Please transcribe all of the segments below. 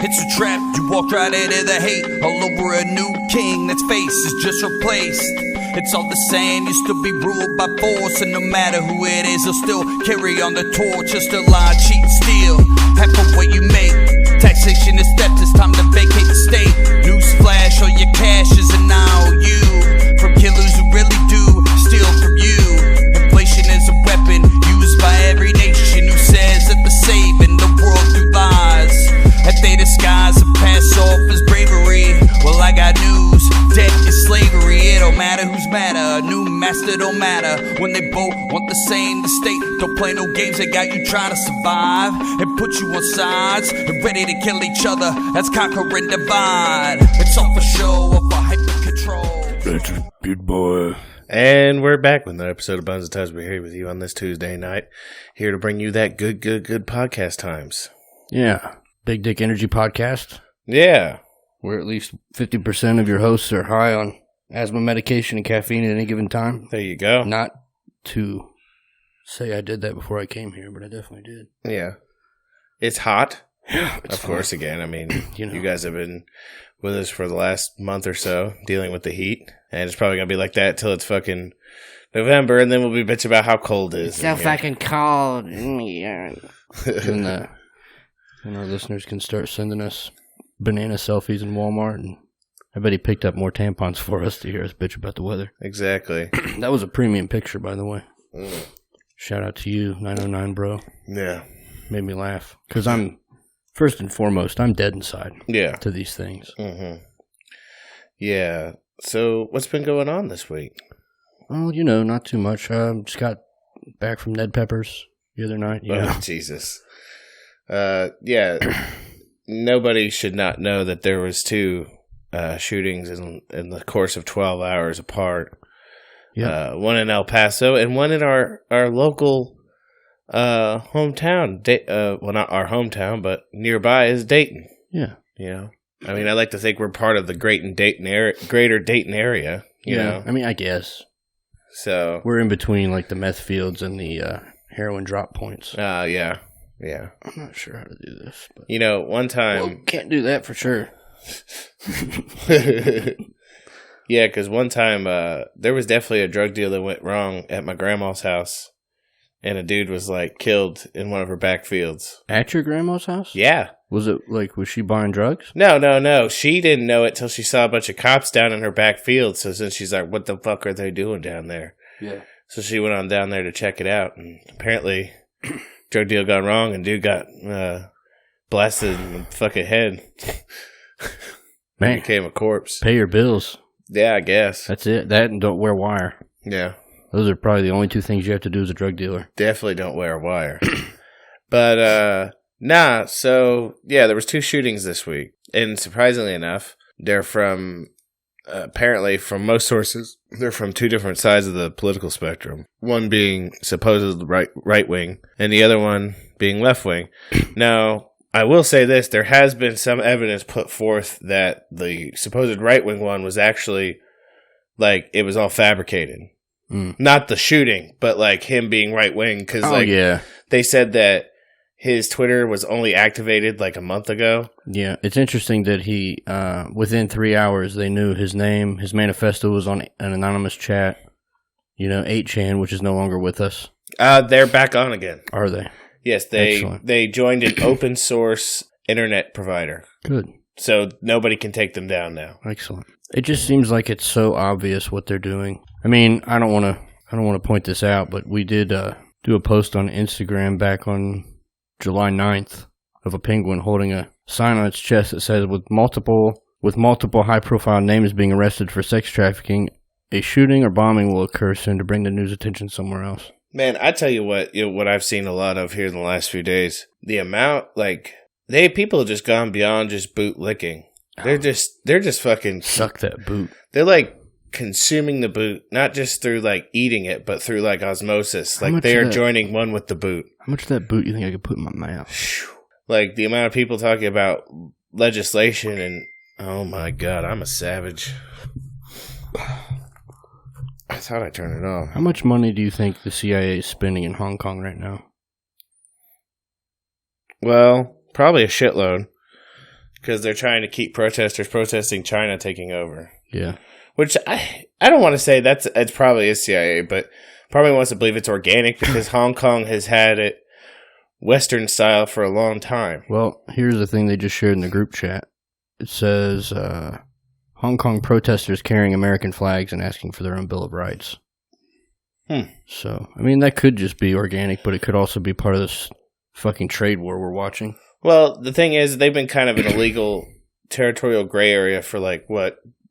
It's a trap, you walked right into the hate. All over a new king that's face is just replaced. It's all the same, you still be ruled by force. And no matter who it is, they'll still carry on the torch. Just a lie, cheat, steal, half of what you make. Taxation is theft, it's time to vacate the state. Newsflash, all your cash is an IOU. From killers who really do steal from you. Inflation is a weapon used by every nation who says that they're saving the world through lies. That they disguise and pass off as bravery. Well, I got news, debt is slavery. It don't matter who's madder, a new master don't matter. When they both want the same, the state don't play no games. They got you trying to survive and put you on sides and ready to kill each other. That's conquer and divide. It's all for show, or for hyper control. That's a good boy. And we're back with another episode of Buns and Tubs. We're here with you on this Tuesday night, here to bring you that good podcast times. Yeah. Big Dick Energy Podcast. Yeah. Where at least 50% of your hosts are high on asthma medication and caffeine at any given time. There you go. Not to say I did that before I came here, but I definitely did. Yeah. It's hot. Yeah. Of course, again. I mean, you guys have been with us for the last month or so dealing with the heat. And it's probably going to be like that till it's fucking November, and then we'll be bitching about how cold it is. It's so fucking cold. And our listeners can start sending us banana selfies in Walmart, and I bet he picked up more tampons for us to hear us bitch about the weather. Exactly. That was a premium picture, by the way. Shout out to you, 909 bro. Yeah. Made me laugh. Because first and foremost, I'm dead inside to these things. Mm-hmm. Yeah. So, what's been going on this week? Well, not too much. Just got back from Ned Pepper's the other night. Oh, Jesus. Yeah. Nobody should not know that there was two shootings in the course of 12 hours apart. Yeah. One in El Paso and one in our local hometown. Well, not our hometown, but nearby is Dayton. Yeah. I mean, I like to think we're part of the greater Dayton area. You know? I mean, I guess. So we're in between like the meth fields and the heroin drop points. Yeah. I'm not sure how to do this. But one time... Well, can't do that for sure. Yeah, because one time there was definitely a drug deal that went wrong at my grandma's house, and a dude was, killed in one of her back fields. At your grandma's house? Yeah. Was she buying drugs? No. She didn't know it till she saw a bunch of cops down in her back field, so then she's like, what the fuck are they doing down there? Yeah. So she went on down there to check it out, and apparently... drug deal gone wrong, and dude got blasted in the fucking head. Man. Became a corpse. Pay your bills. Yeah, I guess. That's it. That and don't wear wire. Yeah. Those are probably the only two things you have to do as a drug dealer. Definitely don't wear a wire. But, so, yeah, there was two shootings this week. And surprisingly enough, they're from... apparently, from most sources, they're from two different sides of the political spectrum. One being supposedly right wing, and the other one being left wing. Now, I will say this: there has been some evidence put forth that the supposed right wing one was actually it was all fabricated. Not the shooting, but him being right wing. Because they said that his Twitter was only activated a month ago. Yeah, it's interesting that he, within 3 hours, they knew his name. His manifesto was on an anonymous chat. 8chan, which is no longer with us. They're back on again. Are they? Yes, they joined an open source internet provider. Good. So nobody can take them down now. Excellent. It just seems like it's so obvious what they're doing. I mean, I don't want to point this out, but we did do a post on Instagram back on July 9th of a penguin holding a sign on its chest that says, with multiple high-profile names being arrested for sex trafficking, a shooting or bombing will occur soon to bring the news attention somewhere else. Man, I tell you what I've seen a lot of here in the last few days, the amount, people have just gone beyond just boot licking. They're just fucking... Suck that boot. They're consuming the boot, not just through eating it, but through osmosis. They are joining one with the boot. How much of that boot you think I could put in my mouth? The amount of people talking about legislation and oh my god, I'm a savage. I thought I turned it off. How much money do you think the CIA is spending in Hong Kong right now? Well, probably a shitload. because they're trying to keep protesters protesting China taking over. Yeah. Which I don't want to say it's probably is CIA, but probably wants to believe it's organic because Hong Kong has had it Western style for a long time. Well, here's the thing they just shared in the group chat. It says Hong Kong protesters carrying American flags and asking for their own Bill of Rights. So, I mean, that could just be organic, but it could also be part of this fucking trade war we're watching. Well, the thing is, they've been kind of in a legal territorial gray area for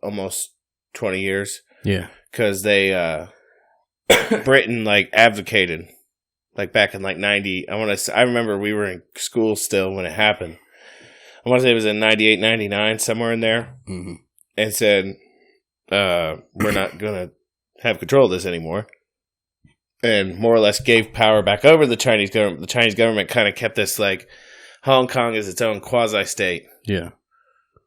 almost 20 years. Yeah. Because they, Britain, advocated, back in 90, I remember we were in school still when it happened. I want to say it was in 98, 99, somewhere in there. Mm-hmm. And said, we're not going to have control of this anymore. And more or less gave power back over to the Chinese government. The Chinese government kind of kept this, Hong Kong as its own quasi-state. Yeah.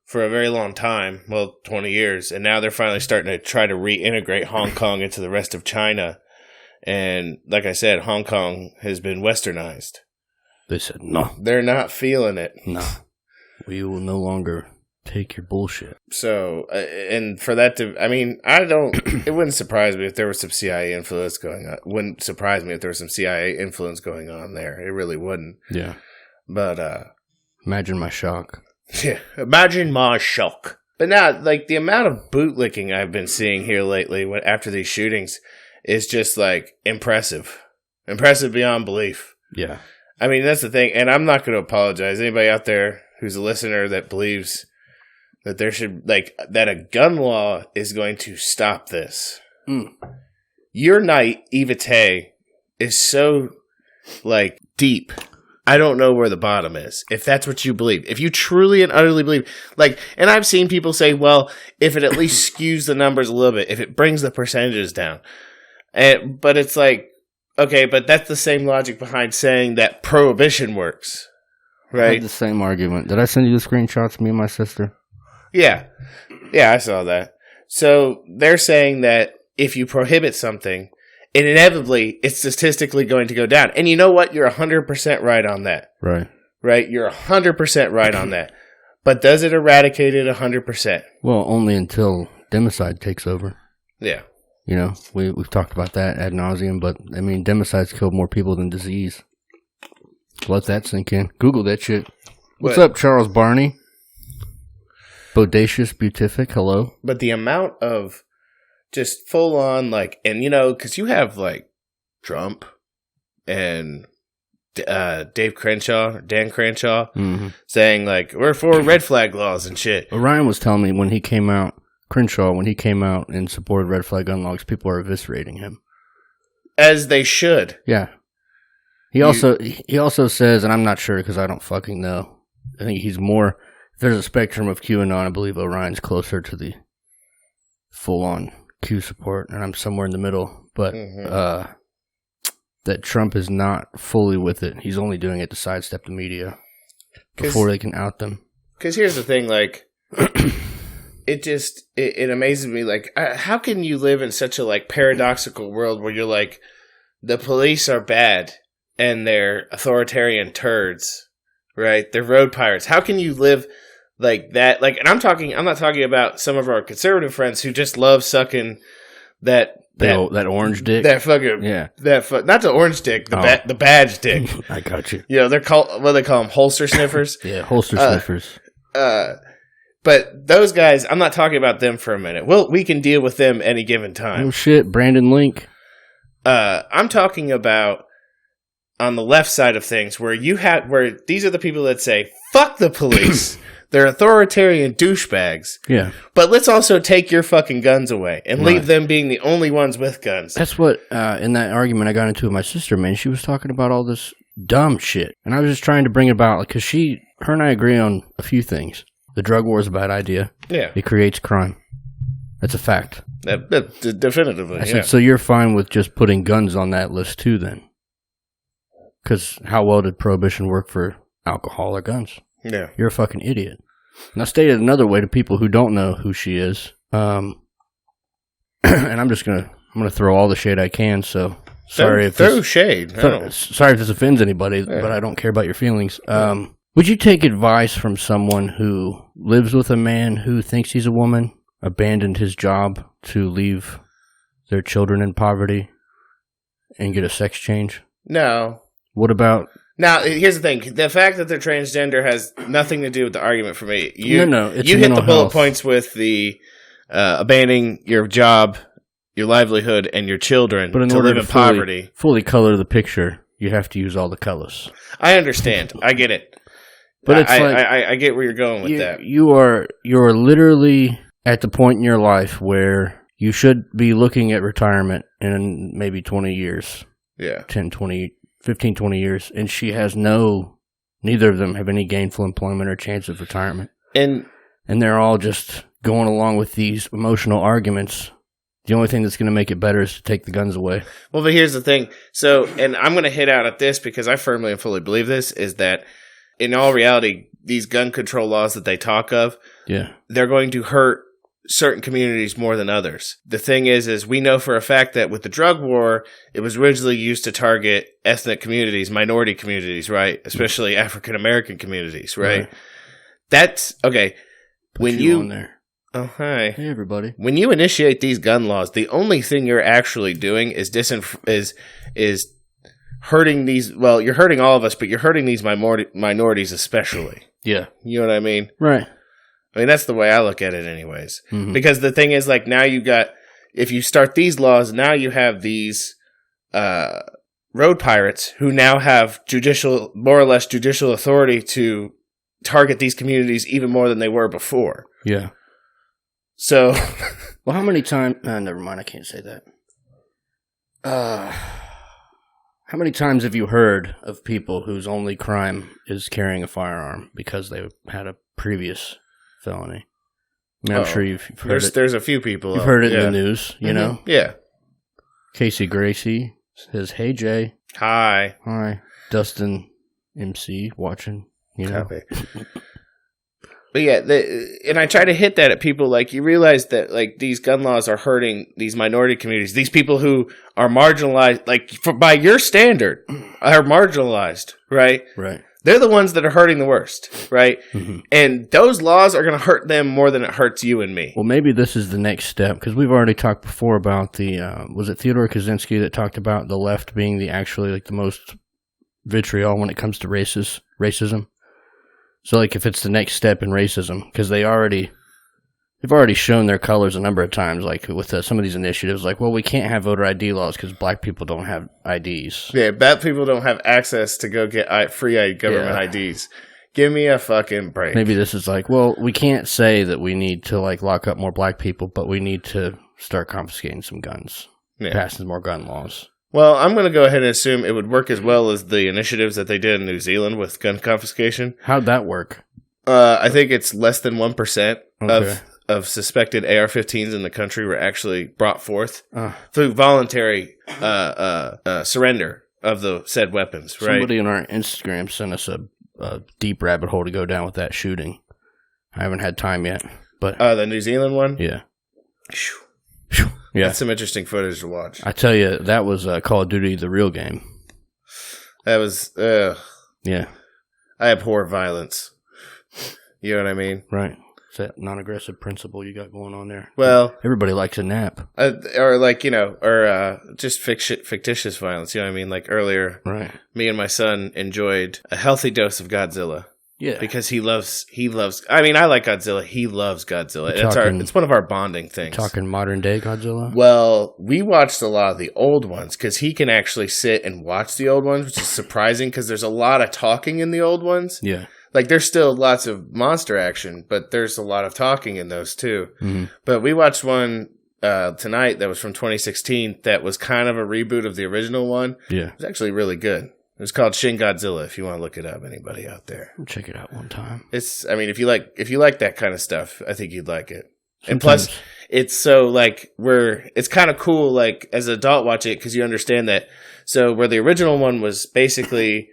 For a very long time, 20 years. And now they're finally starting to try to reintegrate Hong Kong into the rest of China. And like I said, Hong Kong has been westernized. They said, no. They're not feeling it. No. We will no longer take your bullshit. So, and for that to, it wouldn't surprise me if there was some CIA influence going on. Wouldn't surprise me if there was some CIA influence going on there. It really wouldn't. Yeah. But, imagine my shock. Yeah, imagine my shock. But now, the amount of bootlicking I've been seeing here lately after these shootings is just, impressive. Impressive beyond belief. Yeah. I mean, that's the thing. And I'm not going to apologize. Anybody out there who's a listener that believes that there should, that a gun law is going to stop this. Your naivete is so, deep. I don't know where the bottom is, if that's what you believe. If you truly and utterly believe, and I've seen people say, well, if it at least skews the numbers a little bit, if it brings the percentages down. But it's okay, but that's the same logic behind saying that prohibition works, right? I had the same argument. Did I send you the screenshots, me and my sister? Yeah. Yeah, I saw that. So they're saying that if you prohibit something, and inevitably, it's statistically going to go down. And you know what? You're 100% right on that. Right. Right? You're 100% right on that. But does it eradicate it 100%? Well, only until democide takes over. Yeah. You know, we've talked about that ad nauseum, but, democide's killed more people than disease. Let that sink in. Google that shit. What's up, Charles Barney? Bodacious Beatific, hello? But the amount of just full on, because you have, Trump and Dan Crenshaw, saying, we're for red flag laws and shit. Ryan was telling me when he came out and supported red flag gun laws, people are eviscerating him. As they should. Yeah. He also says, and I'm not sure because I don't fucking know, I think he's more, if there's a spectrum of QAnon, I believe Orion's closer to the full-on Q support, and I'm somewhere in the middle, but that Trump is not fully with it. He's only doing it to sidestep the media before they can out them. Because here's the thing, it amazes me, how can you live in such a, paradoxical world where you're the police are bad and they're authoritarian turds, right? They're road pirates. How can you live like that? And I'm not talking about some of our conservative friends who just love sucking that orange dick. That fucking not the orange dick, the badge dick. I got you. You know, they're called, what do they call them, holster sniffers? Yeah, holster sniffers. But those guys, I'm not talking about them for a minute. We can deal with them any given time. Oh shit, Brandon Link. I'm talking about on the left side of things where these are the people that say, fuck the police. They're authoritarian douchebags. Yeah. But let's also take your fucking guns away and leave them being the only ones with guns. That's what, in that argument I got into with my sister, man, she was talking about all this dumb shit. And I was just trying to bring it about, because her and I agree on a few things. The drug war is a bad idea. Yeah. It creates crime. That's a fact. Definitively, I said, so you're fine with just putting guns on that list too, then? Because how well did Prohibition work for alcohol or guns? Yeah. You're a fucking idiot. Now, stated another way to people who don't know who she is, and I'm gonna throw all the shade I can, so sorry if throw shade. Sorry if this offends anybody, but I don't care about your feelings. Would you take advice from someone who lives with a man who thinks he's a woman, abandoned his job to leave their children in poverty, and get a sex change? No. What about... Now, here's the thing. The fact that they're transgender has nothing to do with the argument for me. No. It's you hit the bullet health. points with the abandoning your job, your livelihood, and your children But in to order live to in poverty. fully color the picture, you have to use all the colors. I understand. I get it. But it's I get where you're going with that. You're literally at the point in your life where you should be looking at retirement in maybe 20 years. Yeah. 10, 20, 15, 20 years. And she has neither of them have any gainful employment or chance of retirement. And they're all just going along with these emotional arguments. The only thing that's going to make it better is to take the guns away. Well, but here's the thing. So, and I'm going to hit out at this because I firmly and fully believe this, is that in all reality, these gun control laws that they talk of, they're going to hurt certain communities more than others. The thing is we know for a fact that with the drug war, it was originally used to target ethnic communities, minority communities, right? Especially African American communities, right? That's okay. When you on there. Oh, hi. Hey, everybody. When you initiate these gun laws, the only thing you're actually doing is hurting these. Well, you're hurting all of us, but you're hurting these minorities especially. Yeah. You know what I mean? Right. I mean, that's the way I look at it anyways. Mm-hmm. Because the thing is, like, now if you start these laws, now you have these road pirates who now have more or less judicial authority to target these communities even more than they were before. Yeah. So, well, how many times? Never mind. I can't say that. How many times have you heard of people whose only crime is carrying a firearm because they had a previous felony? I mean, I'm sure you've heard it. There's a few people. You've heard it in the news, you know? Yeah. Casey Gracie says, "Hey, Jay." Hi. Dustin MC watching, you know? Copy. But yeah, and I try to hit that at people, like, you realize that, like, these gun laws are hurting these minority communities, these people who are marginalized, like, by your standard, are marginalized, right? Right. They're the ones that are hurting the worst, right? Mm-hmm. And those laws are going to hurt them more than it hurts you and me. Well, maybe this is the next step, because we've already talked before about was it Theodore Kaczynski that talked about the left being the most vitriol when it comes to racism? So, like, if it's the next step in racism, because they've already shown their colors a number of times, like with some of these initiatives, like, well, we can't have voter ID laws because black people don't have IDs. Yeah, black people don't have access to go get free government IDs. Give me a fucking break. Maybe this is like, well, we can't say that we need to, like, lock up more black people, but we need to start confiscating some guns, passing more gun laws. Well, I'm going to go ahead and assume it would work as well as the initiatives that they did in New Zealand with gun confiscation. How'd that work? I think it's less than 1% of suspected AR-15s in the country were actually brought forth through voluntary surrender of the said weapons, right? Somebody on our Instagram sent us a deep rabbit hole to go down with that shooting. I haven't had time yet. But the New Zealand one? Yeah. Yeah. That's some interesting footage to watch. I tell you, that was Call of Duty, the real game. That was, yeah. I abhor violence. You know what I mean? Right. It's that non-aggressive principle you got going on there. Well, everybody likes a nap. Or like, just fictitious violence. You know what I mean? Like earlier, right. Me and my son enjoyed a healthy dose of Godzilla. Yeah. Because he loves, I mean, I like Godzilla. He loves Godzilla. It's one of our bonding things. Talking modern day Godzilla? Well, we watched a lot of the old ones because he can actually sit and watch the old ones, which is surprising because there's a lot of talking in the old ones. Yeah. Like, there's still lots of monster action, but there's a lot of talking in those too. Mm-hmm. But we watched one tonight that was from 2016 that was kind of a reboot of the original one. Yeah. It was actually really good. It was called Shin Godzilla. If you want to look it up, anybody out there, I'll check it out one time. I mean, if you like that kind of stuff, I think you'd like it. And plus, it's so like it's kind of cool. Like as an adult, watch it because you understand that. So where the original one was basically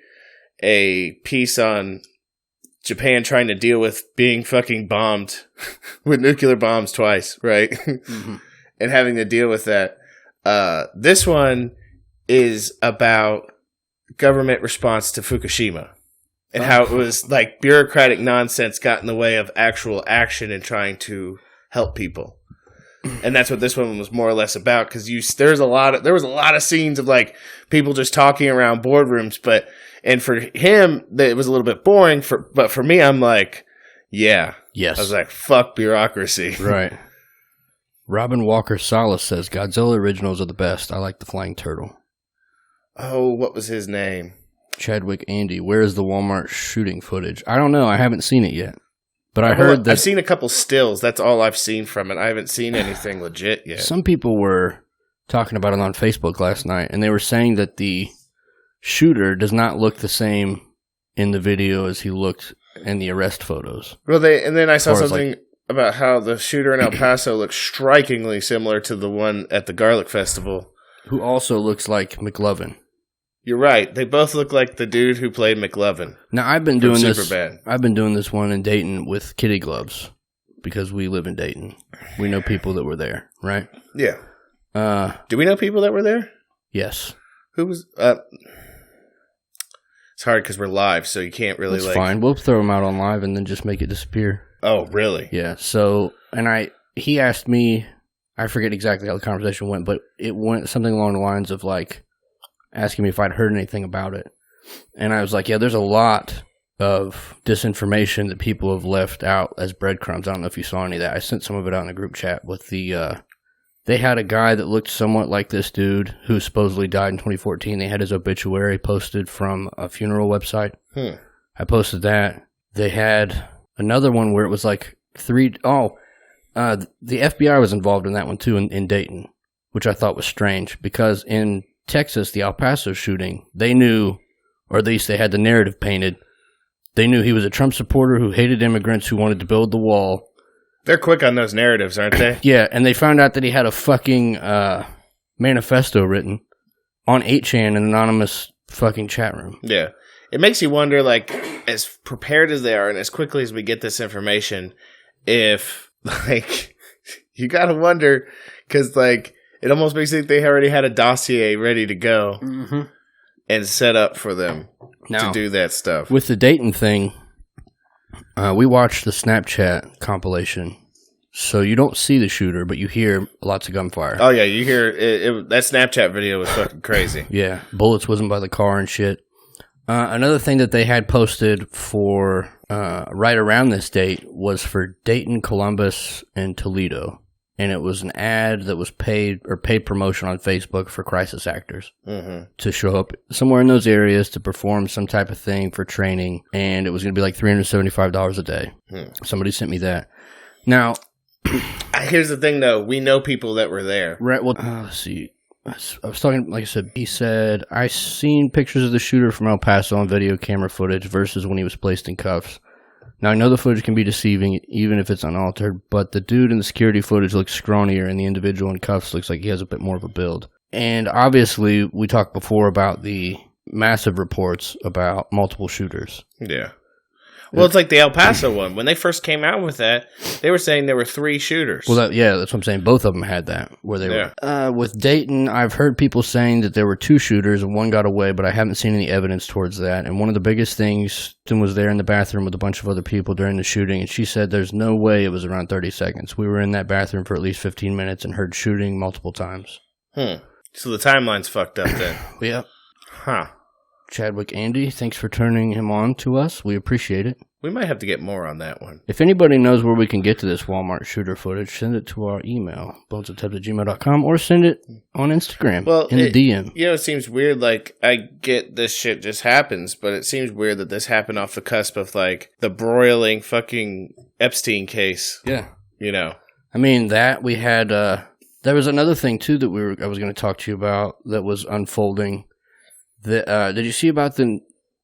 a piece on Japan trying to deal with being fucking bombed with nuclear bombs twice, right? Mm-hmm. And having to deal with that. This one is about government response to Fukushima. and how it was like bureaucratic nonsense got in the way of actual action and trying to help people. And that's what this one was more or less about, because there was a lot of scenes of like people just talking around boardrooms, and for him it was a little bit boring. But for me, I'm like, yeah, yes, I was like, fuck bureaucracy, right. Robin Walker Salas says Godzilla originals are the best. I like the flying turtle. Oh, what was his name? Chadwick Andy. Where is the Walmart shooting footage? I don't know. I haven't seen it yet. But I heard that... I've seen a couple stills. That's all I've seen from it. I haven't seen anything legit yet. Some people were talking about it on Facebook last night, and they were saying that the shooter does not look the same in the video as he looked in the arrest photos. Well, and then I saw something about how the shooter in El Paso looks strikingly similar to the one at the Garlic Festival. Who also looks like McLovin. You're right. They both look like the dude who played McLovin. Now, I've been doing this. Superbad. I've been doing this one in Dayton with kitty gloves because we live in Dayton. We know people that were there, right? Yeah. Do we know people that were there? Yes. Who was? It's hard because we're live, so you can't really. That's fine. We'll throw them out on live and then just make it disappear. Oh, really? Yeah. So, he asked me. I forget exactly how the conversation went, but it went something along the lines of like, asking me if I'd heard anything about it. And I was like, yeah, there's a lot of disinformation that people have left out as breadcrumbs. I don't know if you saw any of that. I sent some of it out in the group chat with they had a guy that looked somewhat like this dude who supposedly died in 2014. They had his obituary posted from a funeral website. I posted that. They had another one where it was like the FBI was involved in that one too in Dayton, which I thought was strange because in Texas, the El Paso shooting, they knew, or at least they had the narrative painted, they knew he was a Trump supporter who hated immigrants who wanted to build the wall. They're quick on those narratives, aren't they? Yeah, and they found out that he had a fucking manifesto written on 8chan in an anonymous fucking chat room. Yeah. It makes you wonder, like, as prepared as they are and as quickly as we get this information, if, like, you gotta wonder, because, like, it almost makes you think they already had a dossier ready to go and set up for them to do that stuff. With the Dayton thing, we watched the Snapchat compilation. So you don't see the shooter, but you hear lots of gunfire. Oh, yeah. You hear that Snapchat video was fucking crazy. Yeah. Bullets whizzing by the car and shit. Another thing that they had posted for right around this date was for Dayton, Columbus, and Toledo. And it was an ad that was paid promotion on Facebook for crisis actors to show up somewhere in those areas to perform some type of thing for training. And it was going to be like $375 a day. Somebody sent me that. Now, here's the thing, though. We know people that were there. Right. Well, let's see. I was talking, like I said, he said, I seen pictures of the shooter from El Paso on video camera footage versus when he was placed in cuffs. Now, I know the footage can be deceiving, even if it's unaltered, but the dude in the security footage looks scrawnier, and the individual in cuffs looks like he has a bit more of a build. And obviously, we talked before about the massive reports about multiple shooters. Yeah. Well, it's like the El Paso one. When they first came out with that, they were saying there were 3 shooters. Well, that's what I'm saying. Both of them had that. Where they were. With Dayton, I've heard people saying that there were 2 shooters and one got away, but I haven't seen any evidence towards that. And one of the biggest things, Tim was there in the bathroom with a bunch of other people during the shooting, and she said there's no way it was around 30 seconds. We were in that bathroom for at least 15 minutes and heard shooting multiple times. So the timeline's fucked up then. Yep. Huh. Chadwick Andy, thanks for turning him on to us. We appreciate it. We might have to get more on that one. If anybody knows where we can get to this Walmart shooter footage, send it to our email, bonesandtabs@gmail.com, or send it on Instagram in the DM. You know, it seems weird, like, I get this shit just happens, but it seems weird that this happened off the cusp of, like, the broiling fucking Epstein case. Yeah. You know? I mean, that we had, there was another thing, too, that I was going to talk to you about that was unfolding. Did you see about the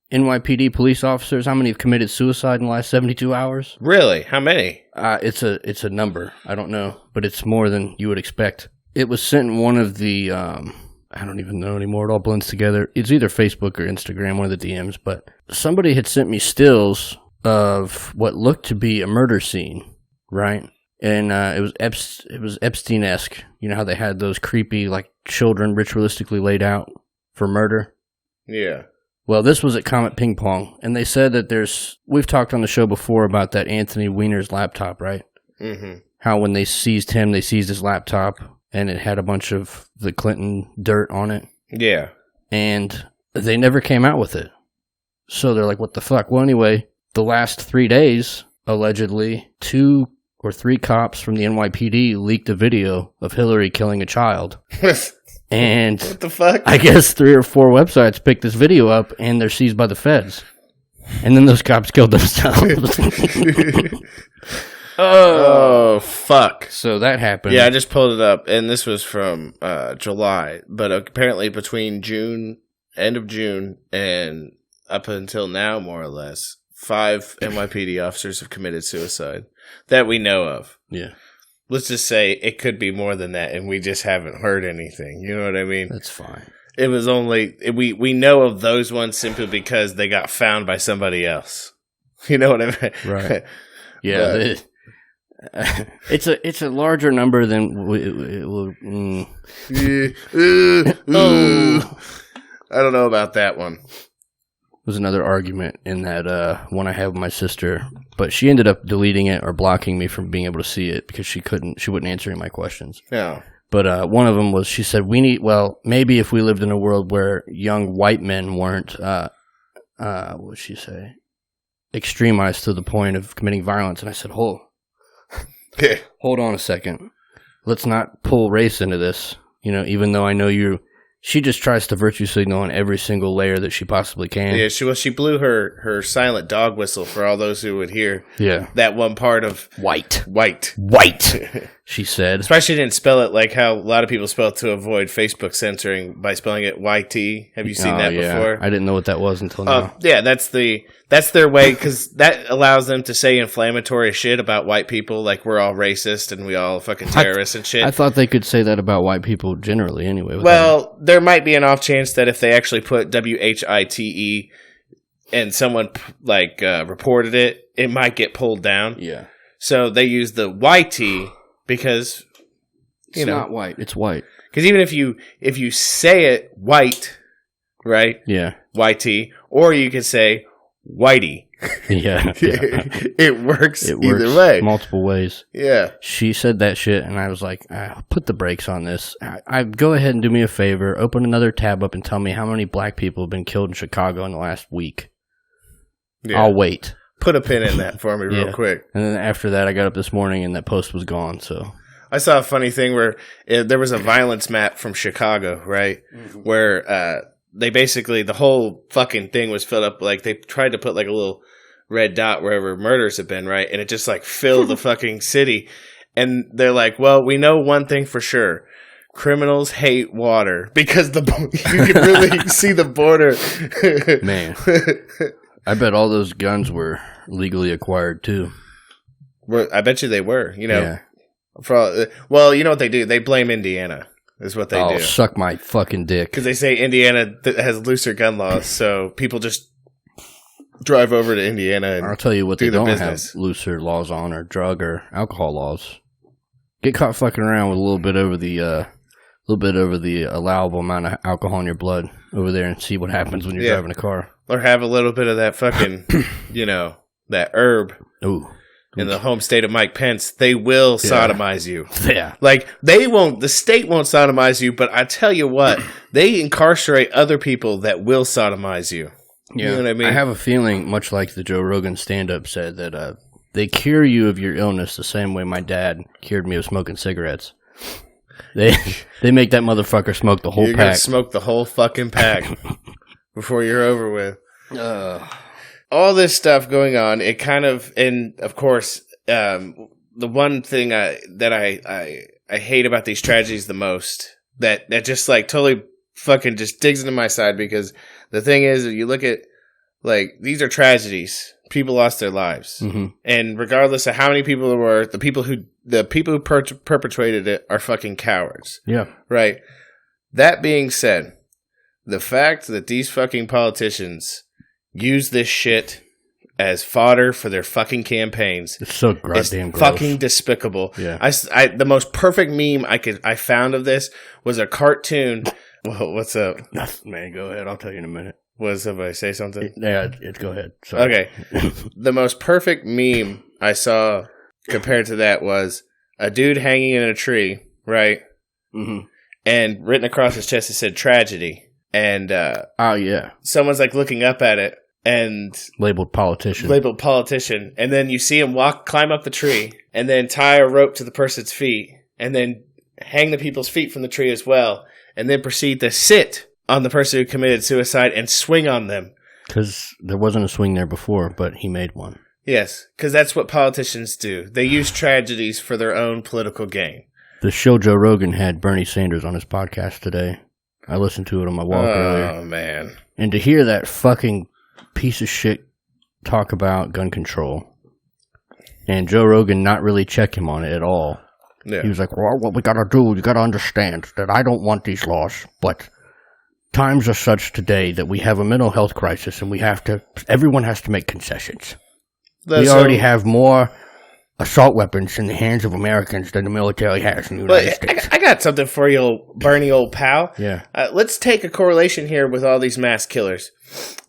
NYPD police officers? How many have committed suicide in the last 72 hours? Really? How many? It's a number. I don't know, but it's more than you would expect. It was sent in one of the, I don't even know anymore. It all blends together. It's either Facebook or Instagram, one of the DMs, but somebody had sent me stills of what looked to be a murder scene, right? And it was Epstein-esque. You know how they had those creepy, like, children ritualistically laid out for murder? Yeah. Well, this was at Comet Ping Pong, and they said that we've talked on the show before about that Anthony Weiner's laptop, right? Mm-hmm. How when they seized him, they seized his laptop, and it had a bunch of the Clinton dirt on it. Yeah. And they never came out with it. So they're like, what the fuck? Well, anyway, the last 3 days, allegedly, 2 or 3 cops from the NYPD leaked a video of Hillary killing a child. And what the fuck? I guess 3 or 4 websites picked this video up, and they're seized by the feds. And then those cops killed themselves. Oh, fuck. So that happened. Yeah, I just pulled it up, and this was from July. But apparently between end of June, and up until now, more or less, 5 NYPD officers have committed suicide that we know of. Yeah. Let's just say it could be more than that, and we just haven't heard anything. You know what I mean? That's fine. It was only we know of those ones simply because they got found by somebody else. You know what I mean? Right. Yeah. It's a larger number than I don't know about that one. Was another argument in that one I had with my sister, but she ended up deleting it or blocking me from being able to see it because she wouldn't answer any of my questions. No. But one of them was, she said, maybe if we lived in a world where young white men weren't, what would she say, extremized to the point of committing violence. And I said, hold on a second. Let's not pull race into this, even though I know she just tries to virtue signal on every single layer that she possibly can. Yeah, she blew her silent dog whistle for all those who would hear. Yeah. That one part of white. She said. That's why she didn't spell it like how a lot of people spell it to avoid Facebook censoring by spelling it YT. Have you seen that before? I didn't know what that was until now. Yeah, that's their way, because that allows them to say inflammatory shit about white people, like we're all racist and we all fucking terrorists and shit. I thought they could say that about white people generally anyway. Well, there might be an off chance that if they actually put WHITE and someone reported it, it might get pulled down. Yeah. So they use the YT because it's not white, it's white. Because even if you say it white, right? Yeah. YT, or you could say whitey. Yeah. It works either way. Multiple ways. Yeah. She said that shit, and I was like, put the brakes on this. I go ahead and do me a favor. Open another tab up and tell me how many black people have been killed in Chicago in the last week. Yeah. I'll wait. Put a pin in that for me real quick. And then after that, I got up this morning, and that post was gone, so... I saw a funny thing where there was a violence map from Chicago, right? Mm-hmm. Where they basically, the whole fucking thing was filled up, like they tried to put like a little red dot wherever murders have been, right? And it just like filled the fucking city. And they're like, well, we know one thing for sure. Criminals hate water because you can really see the border. Man, I bet all those guns were legally acquired too. I bet you they were, Yeah. Well, you know what they do? They blame Indiana. Is what they do. Suck my fucking dick. Because they say Indiana has looser gun laws, so people just drive over to Indiana and I'll tell you what they don't have looser laws on, or drug or alcohol laws. Get caught fucking around with a little bit over the allowable amount of alcohol in your blood over there, and see what happens when you're driving a car. Or have a little bit of that fucking, that herb. Ooh. In the home state of Mike Pence, they will sodomize you. Yeah. Like, the state won't sodomize you, but I tell you what, they incarcerate other people that will sodomize you. Yeah. You know what I mean? I have a feeling, much like the Joe Rogan stand-up said, that they cure you of your illness the same way my dad cured me of smoking cigarettes. They make that motherfucker smoke the whole pack. You're gonna smoke the whole fucking pack before you're over with. All this stuff going on, it kind of, and of course, the one thing that I hate about these tragedies the most, that just like totally fucking just digs into my side, because the thing is, if you look at, like, these are tragedies. People lost their lives. Mm-hmm. And regardless of how many people there were, the people who perpetrated it are fucking cowards. Yeah. Right? That being said, the fact that these fucking politicians use this shit as fodder for their fucking campaigns. It's so goddamn gross. Fucking despicable. Yeah. The most perfect meme I found of this was a cartoon. Whoa, what's up? Man, go ahead. I'll tell you in a minute. Was somebody say something? Go ahead. Sorry. Okay. The most perfect meme I saw compared to that was a dude hanging in a tree, right? Mm-hmm. And written across his chest, it said tragedy. And someone's like looking up at it and labeled politician. And then you see him climb up the tree and then tie a rope to the person's feet and then hang the people's feet from the tree as well. And then proceed to sit on the person who committed suicide and swing on them. Because there wasn't a swing there before, but he made one. Yes, because that's what politicians do. They use tragedies for their own political gain. The show Joe Rogan had Bernie Sanders on his podcast today. I listened to it on my walk earlier. Oh, man. And to hear that fucking piece of shit talk about gun control and Joe Rogan not really check him on it at all. Yeah. He was like, well, what we got to do, you got to understand that I don't want these laws, but times are such today that we have a mental health crisis and everyone has to make concessions. We already have more assault weapons in the hands of Americans than the military has in the United States. I got something for you, Bernie, old pal. Yeah. Let's take a correlation here with all these mass killers.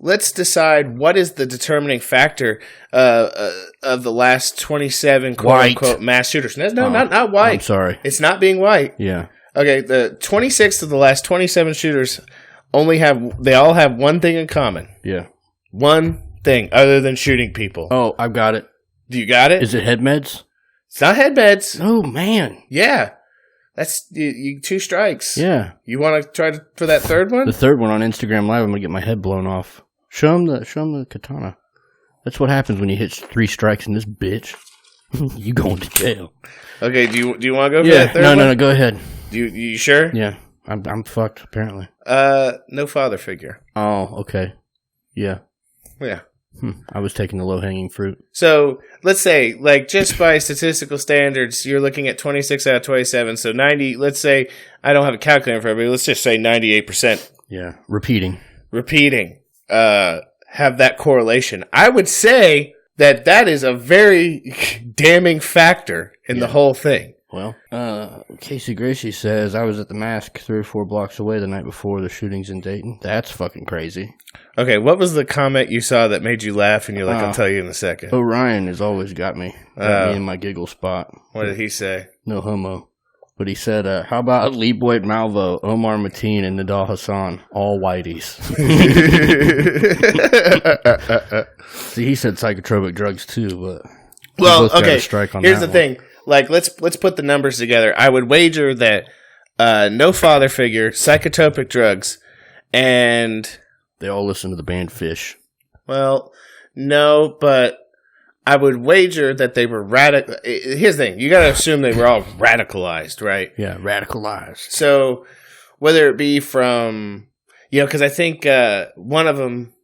Let's decide what is the determining factor of the last 27 quote-unquote mass shooters. No, not white. I'm sorry. It's not being white. Yeah. Okay, the 26 of the last 27 shooters they all have one thing in common. Yeah. One thing other than shooting people. Oh, I've got it. Do you got it? Is it head meds? It's not head meds. Oh, man. Yeah. That's you 2 strikes. Yeah. You want to try for that third one? The third one on Instagram Live, I'm going to get my head blown off. Show him the katana. That's what happens when you hit 3 strikes in this bitch. You going to jail. Okay, do you want to go for that third one? No, go ahead. You sure? Yeah. I'm fucked, apparently. No father figure. Oh, okay. Yeah. Yeah. I was taking the low-hanging fruit. So, let's say, like, just by statistical standards, you're looking at 26 out of 27. So, 90, let's say, I don't have a calculator for everybody, let's just say 98%. Yeah. Repeating. Have that correlation. I would say that is a very damning factor in the whole thing. Well, Casey Gracie says, I was at the Mask 3 or 4 blocks away the night before the shootings in Dayton. That's fucking crazy. Okay, what was the comment you saw that made you laugh and you're like, I'll tell you in a second? Orion has always got me in my giggle spot. What did he say? No homo. But he said, how about Lee Boyd Malvo, Omar Mateen, and Nidal Hassan, all whiteys? See, he said psychotropic drugs too, but well, okay. Here's the thing. Like, let's put the numbers together. I would wager that no father figure, psychotropic drugs, and they all listen to the band Fish. Well, no, but I would wager that they were radical. Here's the thing. You got to assume they were all radicalized, right? Yeah, radicalized. So whether it be from, because I think one of them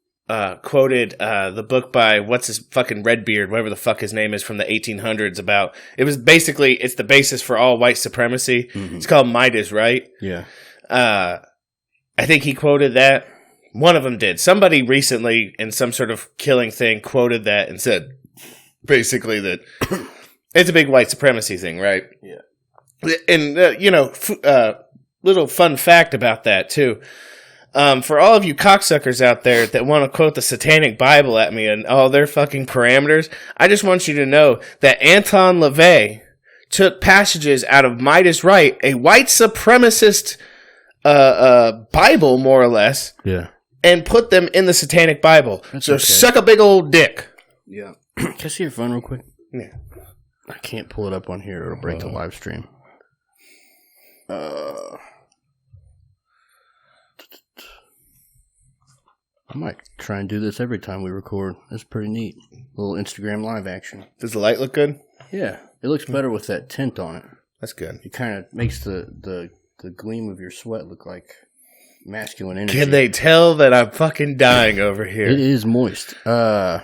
quoted the book by what's his fucking Redbeard, whatever the fuck his name is, from the 1800s about, it was basically, it's the basis for all white supremacy. Mm-hmm. It's called Midas, right? Yeah. I think he quoted that. One of them did. Somebody recently in some sort of killing thing quoted that and said basically that it's a big white supremacy thing, right? Yeah. And, little fun fact about that too. For all of you cocksuckers out there that want to quote the Satanic Bible at me and all their fucking parameters, I just want you to know that Anton LaVey took passages out of Midas Right, a white supremacist Bible, more or less, and put them in the Satanic Bible. That's so okay. Suck a big old dick. Yeah. Can I see your phone real quick? Yeah. I can't pull it up on here. It'll break the live stream. I might try and do this every time we record. That's pretty neat. A little Instagram live action. Does the light look good? Yeah. It looks better with that tint on it. That's good. It kind of makes the gleam of your sweat look like masculine energy. Can they tell that I'm fucking dying over here? It is moist. I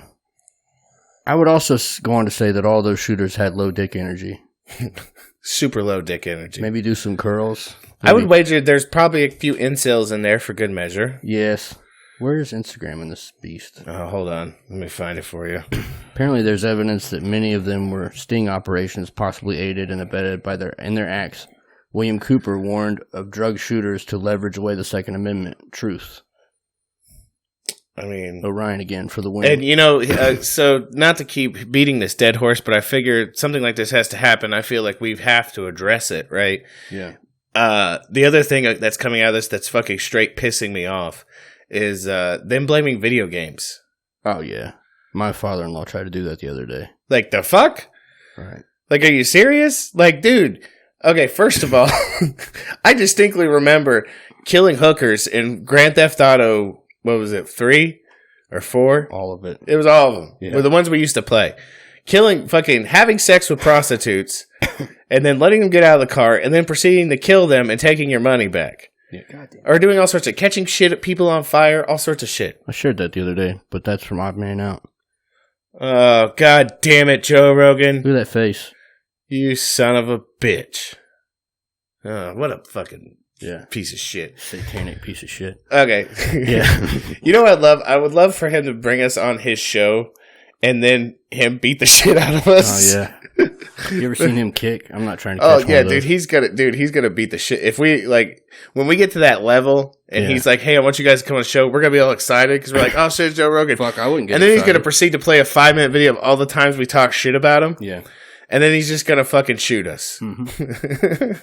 would also go on to say that all those shooters had low dick energy. Super low dick energy. Maybe do some curls. I would wager there's probably a few incels in there for good measure. Yes. Where is Instagram in this beast? Oh, hold on. Let me find it for you. Apparently there's evidence that many of them were sting operations, possibly aided and abetted by their acts. William Cooper warned of drug shooters to leverage away the Second Amendment. Truth. I mean, Orion again for the win. And, so not to keep beating this dead horse, but I figured something like this has to happen. I feel like we have to address it, right? Yeah. The other thing that's coming out of this that's fucking straight pissing me off is them blaming video games. Oh, yeah. My father-in-law tried to do that the other day. Like, the fuck? Right. Like, are you serious? Like, dude, okay, first of all, I distinctly remember killing hookers in Grand Theft Auto, what was it, 3 or 4? All of it. It was all of them. Yeah. Were the ones we used to play. Having sex with prostitutes, and then letting them get out of the car, and then proceeding to kill them and taking your money back. Yeah, goddamn. Or doing all sorts of catching shit at people on fire, all sorts of shit. I shared that the other day, but that's from Odd Man Out. Oh, god damn it, Joe Rogan. Look at that face. You son of a bitch. Oh, what a fucking piece of shit. Satanic piece of shit. Okay. Yeah. You know what I'd love? I would love for him to bring us on his show and then him beat the shit out of us. Oh, yeah. You ever seen him kick? I'm not trying to catch one of those. he's gonna beat the shit. If we, like, when we get to that level and he's like, hey, I want you guys to come on the show, we're gonna be all excited because we're like, oh shit, Joe Rogan. Fuck, I wouldn't get And then excited. he's gonna proceed to play a 5-minute video of all the times we talk shit about him. Yeah. And then he's just gonna fucking shoot us. Mm-hmm.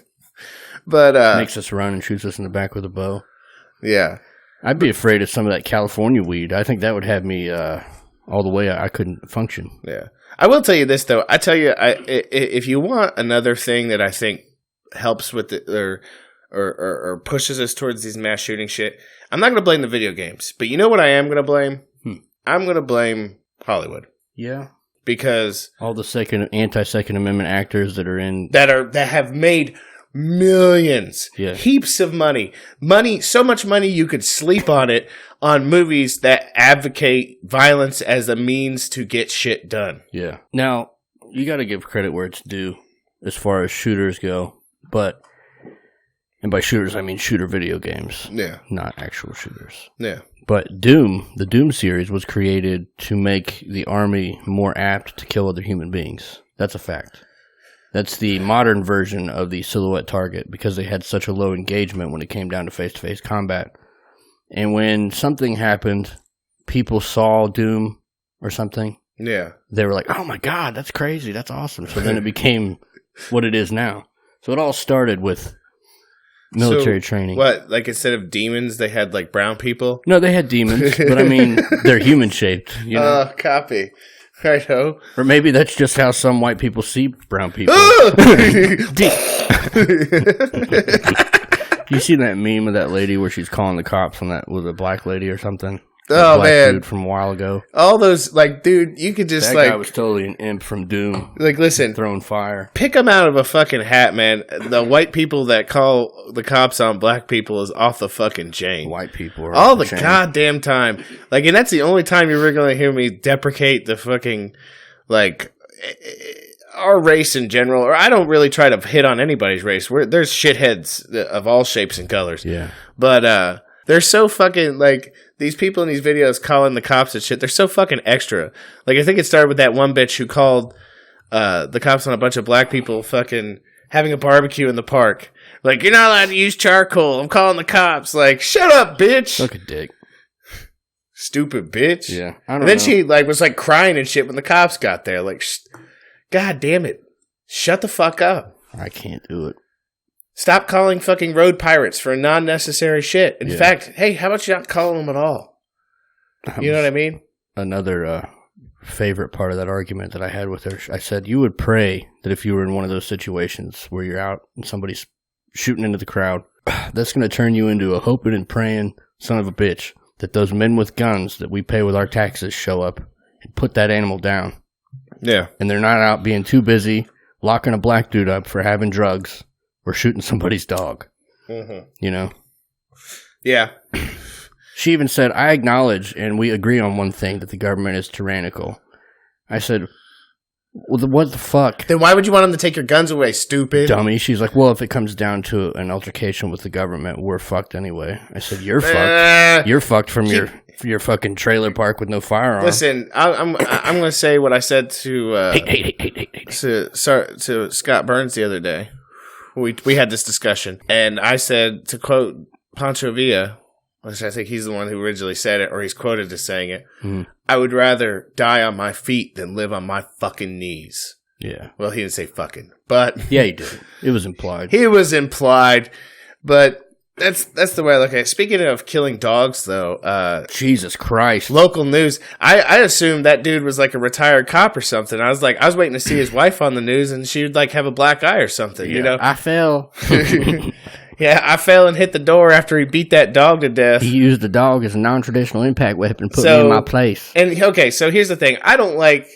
But, makes us run and shoots us in the back with a bow. yeah. I'd be afraid of some of that California weed. I think that would have me all the way I couldn't function. Yeah. I will tell you this, though. I tell you, if you want another thing that I think helps with it or pushes us towards these mass shooting shit, I'm not going to blame the video games. But you know what I am going to blame? I'm going to blame Hollywood. Yeah. Because all the anti-Second Amendment actors that are in... that have made millions, yeah. Heaps of money, so much money you could sleep on it on movies that advocate violence as a means to get shit done. Yeah. Now, you got to give credit where it's due as far as shooters go, and by shooters I mean shooter video games. Yeah. Not actual shooters. Yeah. But the Doom series was created to make the army more apt to kill other human beings. That's a fact. That's the modern version of the silhouette target because they had such a low engagement when it came down to face-to-face combat. And when something happened, people saw Doom or something. Yeah. They were like, oh my God, that's crazy. That's awesome. So then it became what it is now. So it all started with military training. What? Like instead of demons, they had like brown people? No, they had demons, but I mean, they're human-shaped. You know? Copy. Righto. Or maybe that's just how some white people see brown people. You see that meme of that lady where she's calling the cops on that was a black lady or something? Oh, man. Dude from a while ago. All those, like, dude, you could just, that guy was totally an imp from Doom. Like, listen. Throwing fire. Pick them out of a fucking hat, man. The white people that call the cops on black people is off the fucking chain. White people are all the goddamn time. Like, and that's the only time you're really going to hear me deprecate the fucking, like, our race in general. Or I don't really try to hit on anybody's race. There's shitheads of all shapes and colors. Yeah. But, they're so fucking, like, these people in these videos calling the cops and shit, they're so fucking extra. Like, I think it started with that one bitch who called the cops on a bunch of black people fucking having a barbecue in the park. Like, you're not allowed to use charcoal. I'm calling the cops. Like, shut up, bitch. Suck a dick. Stupid bitch. Yeah. I don't know. Then she, like, was, like, crying and shit when the cops got there. Like, God damn it. Shut the fuck up. I can't do it. Stop calling fucking road pirates for non-necessary shit. In fact, hey, how about you not calling them at all? You know what I mean? Another favorite part of that argument that I had with her, I said, you would pray that if you were in one of those situations where you're out and somebody's shooting into the crowd, that's going to turn you into a hoping and praying son of a bitch that those men with guns that we pay with our taxes show up and put that animal down. Yeah. And they're not out being too busy locking a black dude up for having drugs. Or shooting somebody's dog. Mm-hmm. You know? Yeah. She even said, I acknowledge and we agree on one thing, that the government is tyrannical. I said, well, what the fuck? Then why would you want them to take your guns away, stupid? Dummy. She's like, well, if it comes down to an altercation with the government, we're fucked anyway. I said, you're fucked. You're fucked from your fucking trailer park with no firearm. Listen, I'm going to say what I said to Scott Burns the other day. We had this discussion, and I said, to quote Pancho Villa, which I think he's the one who originally said it, or he's quoted as saying it, I would rather die on my feet than live on my fucking knees. Yeah. Well, he didn't say fucking, but... Yeah, he did. It was implied. He was implied, but that's the way I look at it. Speaking of killing dogs, though... Jesus Christ. Local news. I assumed that dude was like a retired cop or something. I was waiting to see his wife on the news, and she would like have a black eye or something, you know? I fell. Yeah, I fell and hit the door after he beat that dog to death. He used the dog as a non-traditional impact weapon, put me in my place. And okay, so here's the thing. I don't like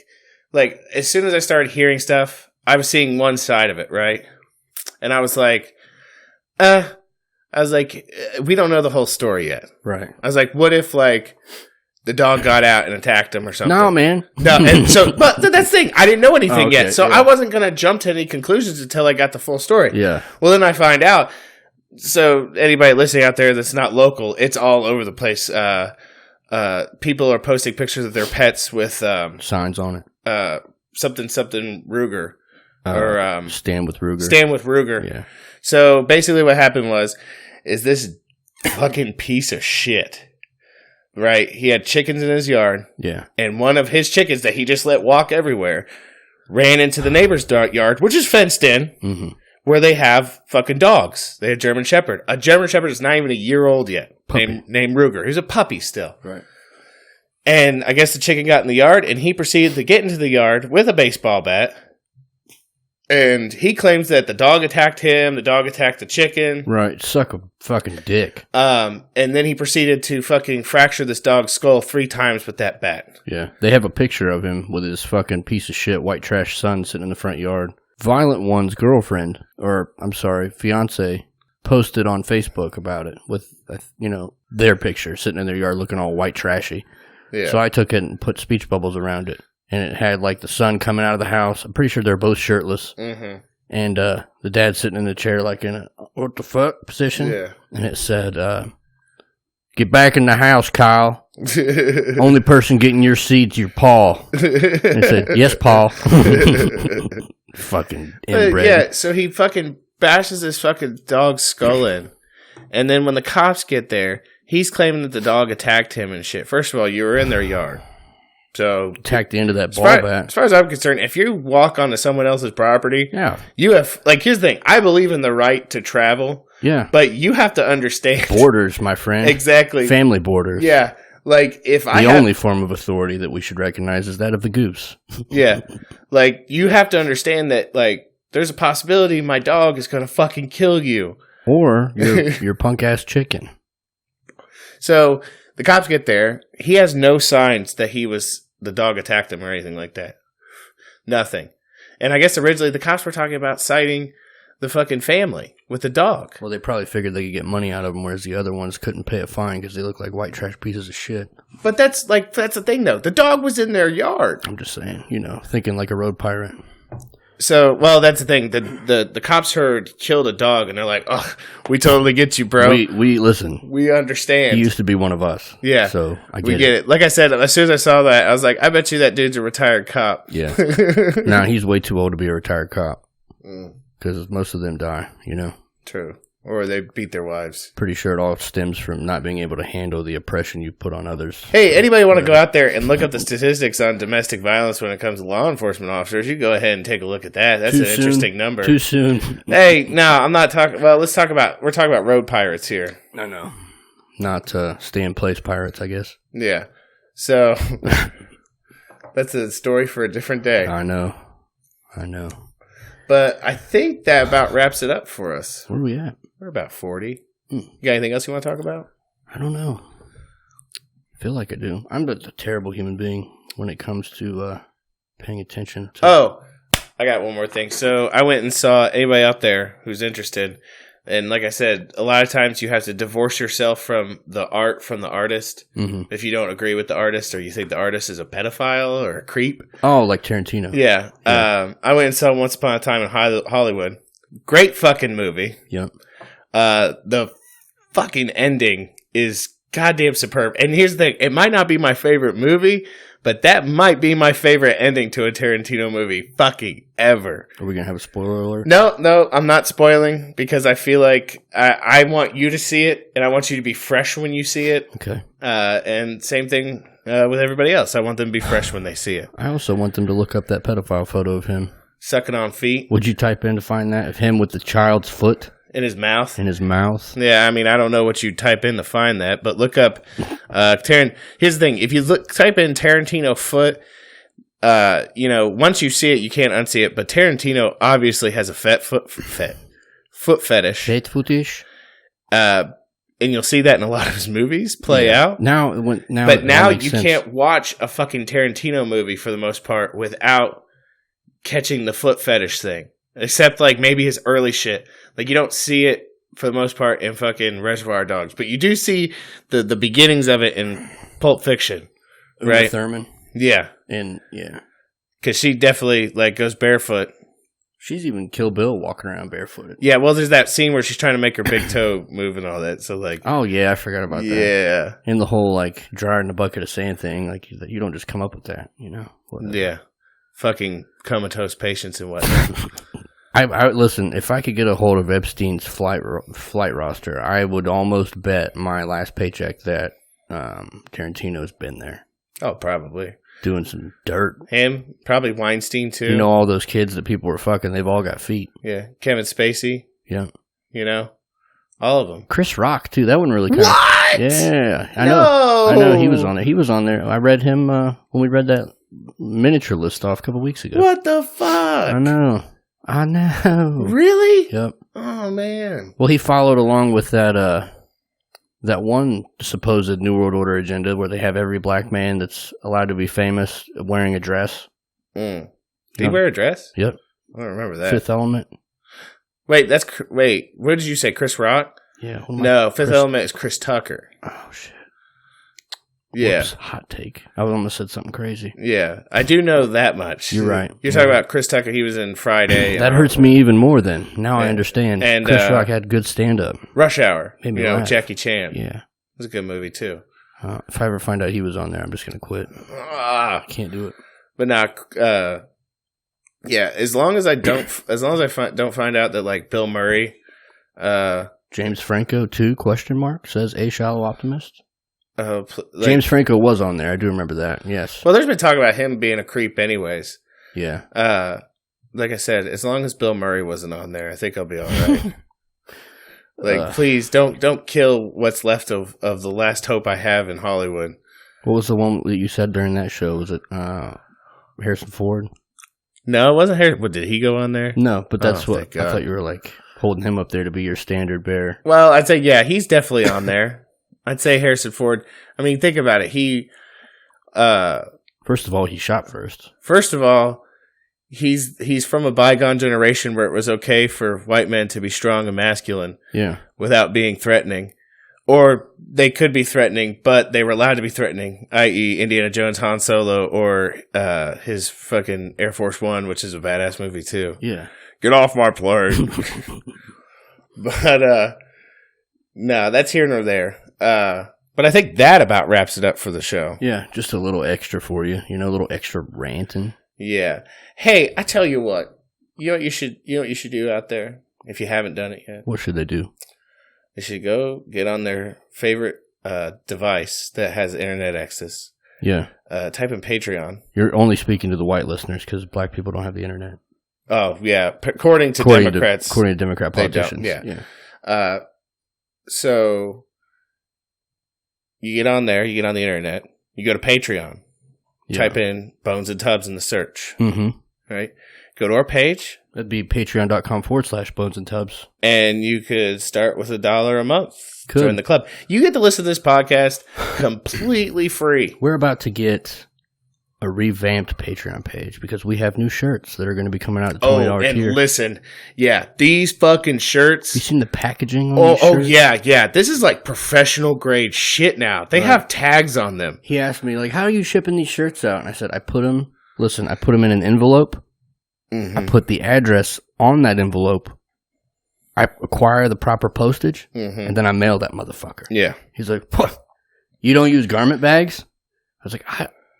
as soon as I started hearing stuff, I was seeing one side of it, right? And I was like, we don't know the whole story yet. Right. I was like, what if like the dog got out and attacked him or something? No, man. No, and so, but that's the thing. I didn't know anything yet, so yeah. I wasn't gonna jump to any conclusions until I got the full story. Yeah. Well, then I find out. So anybody listening out there that's not local, it's all over the place. People are posting pictures of their pets with signs on it. Something Ruger or Stand with Ruger. Stand with Ruger. Yeah. So basically, what happened is this fucking piece of shit. Right, he had chickens in his yard. Yeah, and one of his chickens that he just let walk everywhere ran into the neighbor's yard, which is fenced in. Where they have fucking dogs. They have German Shepherd. A German Shepherd is not even a year old yet. Named Ruger. He's a puppy still. Right. And I guess the chicken got in the yard, and he proceeded to get into the yard with a baseball bat. And he claims that the dog attacked him, the dog attacked the chicken. Right. Suck a fucking dick. And then he proceeded to fucking fracture this dog's skull 3 times with that bat. Yeah. They have a picture of him with his fucking piece of shit white trash son sitting in the front yard. Violent One's girlfriend, or I'm sorry, fiance, posted on Facebook about it with, their picture sitting in their yard looking all white trashy. Yeah. So I took it and put speech bubbles around it. And it had like the sun coming out of the house. I'm pretty sure they're both shirtless. Mm-hmm. And the dad sitting in the chair like in a what the fuck position. Yeah. And it said, get back in the house, Kyle. Only person getting your seat's your paw. And it said, yes, Paul. Fucking inbred. Yeah, so he fucking bashes his fucking dog's skull in. And then when the cops get there, he's claiming that the dog attacked him and shit. First of all, you were in their yard. So attacked the end of that ball bat. As far as I'm concerned, if you walk onto someone else's property, yeah, you have, like, here's the thing. I believe in the right to travel. Yeah. But you have to understand. Borders, my friend. Exactly. Family borders. Yeah. Like, if the only form of authority that we should recognize is that of the goose. Yeah. Like, you have to understand that, like, there's a possibility my dog is going to fucking kill you. Or your punk-ass chicken. So, the cops get there. He has no signs that the dog attacked him or anything like that. Nothing. And I guess originally the cops were talking about citing the fucking family with the dog. Well, they probably figured they could get money out of them, whereas the other ones couldn't pay a fine because they look like white trash pieces of shit. But that's the thing, though. The dog was in their yard. I'm just saying, thinking like a road pirate. So, well, that's the thing. The cops heard he killed a dog, and they're like, "Oh, we totally get you, bro. We listen. We understand. He used to be one of us. Yeah, so we get it. Like I said, as soon as I saw that, I was like, I bet you that dude's a retired cop. Yeah. Nah, he's way too old to be a retired cop because most of them die. True. Or they beat their wives. Pretty sure it all stems from not being able to handle the oppression you put on others. Hey, anybody want to go out there and look up the statistics on domestic violence when it comes to law enforcement officers? You go ahead and take a look at that. That's interesting number. Too soon. Hey, no, I'm not talking. Well, we're talking about road pirates here. I know. Not stay in place pirates, I guess. Yeah. So that's a story for a different day. I know. But I think that about wraps it up for us. Where are we at? We're about 40. You got anything else you want to talk about? I don't know. I feel like I do. I'm a terrible human being when it comes to paying attention to... I got one more thing. So I went and saw anybody out there who's interested. And like I said, a lot of times you have to divorce yourself from the art, from the artist. Mm-hmm. If you don't agree with the artist or you think the artist is a pedophile or a creep. Oh, like Tarantino. Yeah. I went and saw Once Upon a Time in Hollywood. Great fucking movie. Yep. The fucking ending is goddamn superb. And here's the thing. It might not be my favorite movie, But that might be my favorite ending to a Tarantino movie fucking ever. Are we going to have a spoiler alert? No, I'm not spoiling because I feel like I want you to see it and I want you to be fresh when you see it. Okay. And same thing with everybody else. I want them to be fresh when they see it. I also want them to look up that pedophile photo of him. Sucking on feet. Would you type in to find that? Of him with the child's foot? In his mouth? In his mouth? Yeah, I mean, I don't know what you type in to find that, but look up here's the thing. If you type in Tarantino foot, once you see it, you can't unsee it, but Tarantino obviously has a foot fetish. Fate footish? And you'll see that in a lot of his movies play out. Now you can't watch a fucking Tarantino movie for the most part without catching the foot fetish thing. Except, like, maybe his early shit. Like, you don't see it, for the most part, in fucking Reservoir Dogs. But you do see the beginnings of it in Pulp Fiction. Right? Uma Thurman? Yeah. Yeah. Because she definitely, like, goes barefoot. She's even Kill Bill walking around barefooted. Yeah, well, there's that scene where she's trying to make her big toe move and all that. So, like... Oh, yeah, I forgot about that. Yeah. And the whole, like, jar in the bucket of sand thing. Like, you don't just come up with that, you know? Whatever. Yeah. Fucking comatose patients and whatnot. I listen, if I could get a hold of Epstein's flight roster, I would almost bet my last paycheck that Tarantino's been there. Oh, probably. Doing some dirt. Him, probably Weinstein, too. You know, all those kids that people were fucking, they've all got feet. Yeah. Kevin Spacey. Yeah. You know? All of them. Chris Rock, too. That one really kind of... What? Yeah. I know he was on there. He was on there. I read him when we read that miniature list off a couple weeks ago. What the fuck? I know. Really? Yep. Oh, man. Well, he followed along with that one supposed New World Order agenda where they have every black man that's allowed to be famous wearing a dress. Did he wear a dress? Yep. I don't remember that. Fifth Element. Wait, what did you say, Chris Rock? Yeah. No, Fifth Element is Chris Tucker. Oh, shit. Yeah. Whoops, hot take. I almost said something crazy. Yeah, I do know that much. You're right. You're talking about Chris Tucker. He was in Friday. That hurts me even more then. Now I understand. And Chris Rock had good stand-up. Rush Hour. Made me laugh. With Jackie Chan. Yeah. It was a good movie, too. If I ever find out he was on there, I'm just going to quit. I can't do it. But now, as long as I don't find out that, like, Bill Murray... James Franco, too, ? Says A Shallow Optimist. James Franco was on there. I do remember that. Yes. Well, there's been talk about him being a creep anyways. Yeah. Like I said, as long as Bill Murray wasn't on there, I think I'll be all right. Please don't kill what's left of the last hope I have in Hollywood. What was the one that you said during that show? Was it Harrison Ford? No, it wasn't Harrison. What, did he go on there? No, but that's what I thought you were like holding him up there to be your standard bearer. Well, I'd say, yeah, he's definitely on there. I'd say Harrison Ford. I mean, think about it. He, first of all, he shot first. First of all, he's from a bygone generation where it was okay for white men to be strong and masculine, without being threatening, or they could be threatening, but they were allowed to be threatening. I.e., Indiana Jones, Han Solo, or his fucking Air Force One, which is a badass movie too. Yeah, get off my plane. But no, that's here nor there. But I think that about wraps it up for the show. Yeah, just a little extra for you. A little extra ranting. Yeah. Hey, I tell you what. You know what you should do out there if you haven't done it yet? What should they do? They should go get on their favorite device that has internet access. Yeah. Type in Patreon. You're only speaking to the white listeners because black people don't have the internet. Oh, yeah. According to Democrats. According to Democrat politicians. Yeah. So you get on there, you get on the internet, you go to Patreon, type in Bones and Tubs in the search, right? Go to our page. That'd be patreon.com/Bones and Tubs. And you could start with $1 a month. Join the club. You get to listen to this podcast completely free. We're about to get a revamped Patreon page because we have new shirts that are going to be coming out at $20 tier. And listen, these fucking shirts. You seen the packaging on these shirts? Yeah. This is like professional grade shit now. They have tags on them. He asked me, like, how are you shipping these shirts out? And I said, I put them in an envelope. Mm-hmm. I put the address on that envelope. I acquire the proper postage, and then I mail that motherfucker. Yeah. He's like, what? You don't use garment bags? I was like,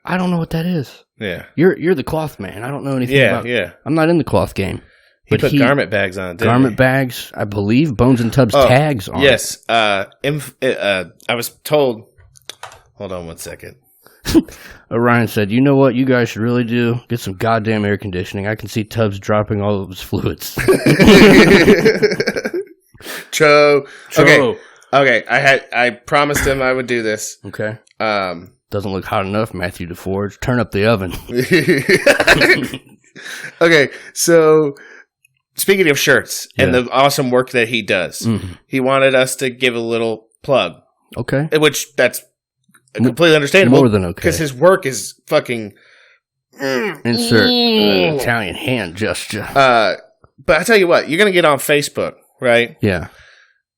I don't know what that is. Yeah. You're the cloth man. I don't know anything about. Yeah. I'm not in the cloth game. He put garment bags on. Garment bags, I believe. Bones and Tubs tags on. Yes. I was told. Hold on one second. Orion said, "You know what? You guys should really do? Get some goddamn air conditioning. I can see Tubbs dropping all of his fluids." True. Okay. I promised him I would do this. Okay. Doesn't look hot enough, Matthew DeForge. Turn up the oven. Okay, so speaking of shirts and the awesome work that he does, he wanted us to give a little plug. Okay. Which that's completely understandable. More than okay. Because his work is fucking... Insert Italian hand gesture. But I tell you what, you're going to get on Facebook, right? Yeah.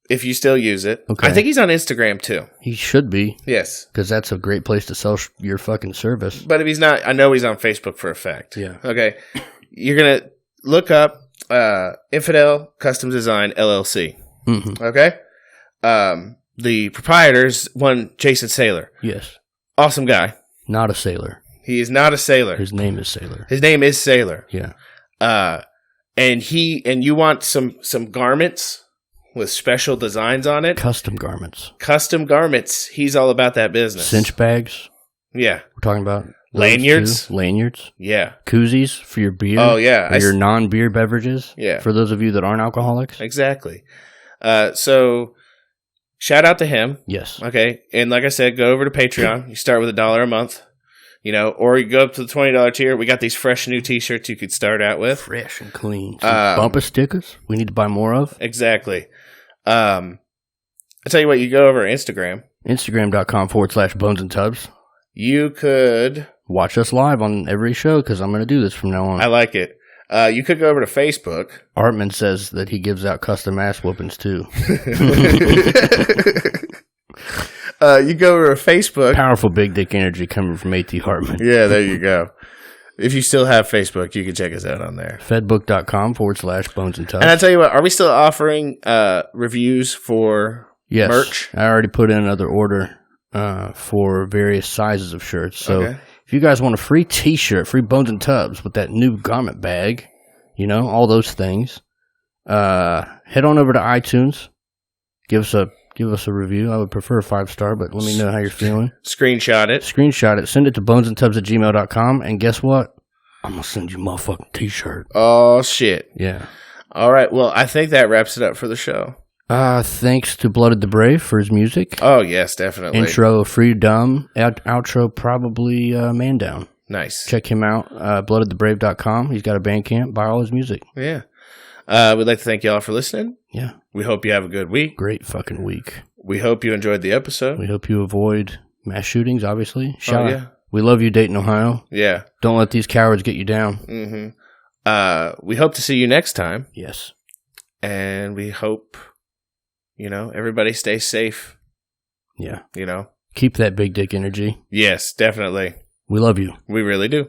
If you still use it. Okay. I think he's on Instagram too. He should be. Yes. Because that's a great place to sell your fucking service. But if he's not, I know he's on Facebook for a fact. Yeah. Okay. You're going to look up Infidel Custom Design LLC. Mm-hmm. Okay? The proprietor's one, Jason Saylor. Yes. Awesome guy. Not a sailor. He is not a sailor. His name is Sailor. His name is Sailor. Yeah. And you want some garments with special designs on it? Custom garments. Custom garments. He's all about that business. Cinch bags. Yeah. We're talking about lanyards. Lanyards. Yeah. Koozies for your beer. Oh, yeah. Or your non-beer beverages. Yeah. For those of you that aren't alcoholics. Exactly. So shout out to him. Yes. Okay. And like I said, go over to Patreon. You start with $1 a month. You know, or you go up to the $20 tier. We got these fresh new T-shirts you could start out with. Fresh and clean. Some bumper stickers we need to buy more of. Exactly. I tell you what, you go over Instagram. Instagram.com/Bones and Tubs. You could watch us live on every show because I'm going to do this from now on. I like it. You could go over to Facebook. Artman says that he gives out custom ass whoopings too. You go over to Facebook. Powerful big dick energy coming from A.T. Hartman. Yeah, there you go. If you still have Facebook, you can check us out on there. Fedbook.com/Bones and Tubs. And I tell you what, are we still offering reviews for merch? I already put in another order for various sizes of shirts. So if you guys want a free T-shirt, free Bones and Tubs with that new garment bag, you know, all those things, head on over to iTunes. Give us a review. I would prefer a 5-star, but let me know how you're feeling. Screenshot it. Send it to bonesandtubs@gmail.com, and guess what? I'm going to send you a motherfucking T-shirt. Oh, shit. Yeah. All right. Well, I think that wraps it up for the show. Thanks to Blooded the Brave for his music. Oh, yes, definitely. Intro, Freedom. Outro, probably Man Down. Nice. Check him out, bloodedthebrave.com. He's got a Bandcamp. Buy all his music. Yeah. We'd like to thank y'all for listening. Yeah. We hope you have a good week. Great fucking week. We hope you enjoyed the episode. We hope you avoid mass shootings, obviously. We love you, Dayton, Ohio. Yeah. Don't let these cowards get you down. Mm-hmm. We hope to see you next time. Yes. And we hope, everybody stays safe. Yeah. Keep that big dick energy. Yes, definitely. We love you. We really do.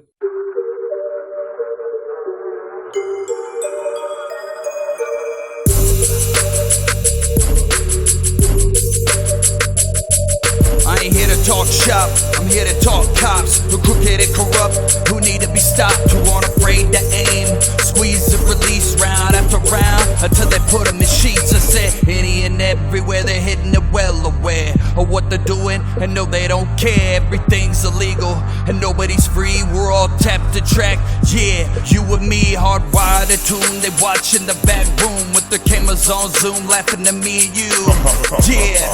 Talk shop, I'm here to talk cops who crooked and corrupt, who need to be stopped, who aren't afraid to aim, squeeze and release round after round until they put them in sheets. I said any and everywhere they're hitting it, well aware of what they're doing, and no, they don't care. Everything's illegal and nobody's free. We're all tapped to track, yeah, you and me hardwired to tune. They watch in the back room with their cameras on Zoom, laughing at me and you. Yeah,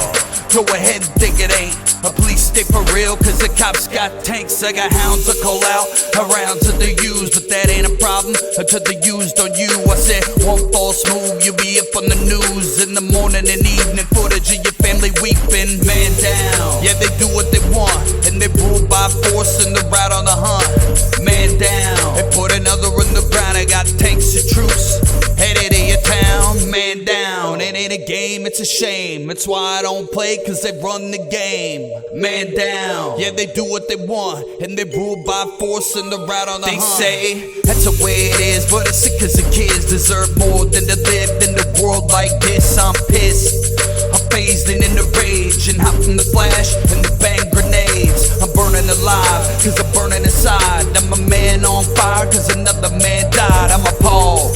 go ahead and think it ain't. Please stay for real, cause the cops got tanks. I got hounds to call out, around to the used, but that ain't a problem until they used on you. I said one false move, you'll be up on the news in the morning and evening, footage of your family weeping. Man down, yeah, they do what they want, and they rule by force and they're out on the hunt. Man down, they put another in the ground. I got tanks and troops headed to your town. Man down, it ain't a game, it's a shame. That's why I don't play, cause they run the game. Man down, yeah, they do what they want, and they rule by force and they're out on the hunt. They say that's the way it is, but it's cause the kids deserve more than to live in the world like this. I'm pissed, I'm phased in the rage and hop from the flash and the bang grenades. I'm burning alive, cause I'm burning inside. I'm a man on fire, cause another man died. I'm appalled,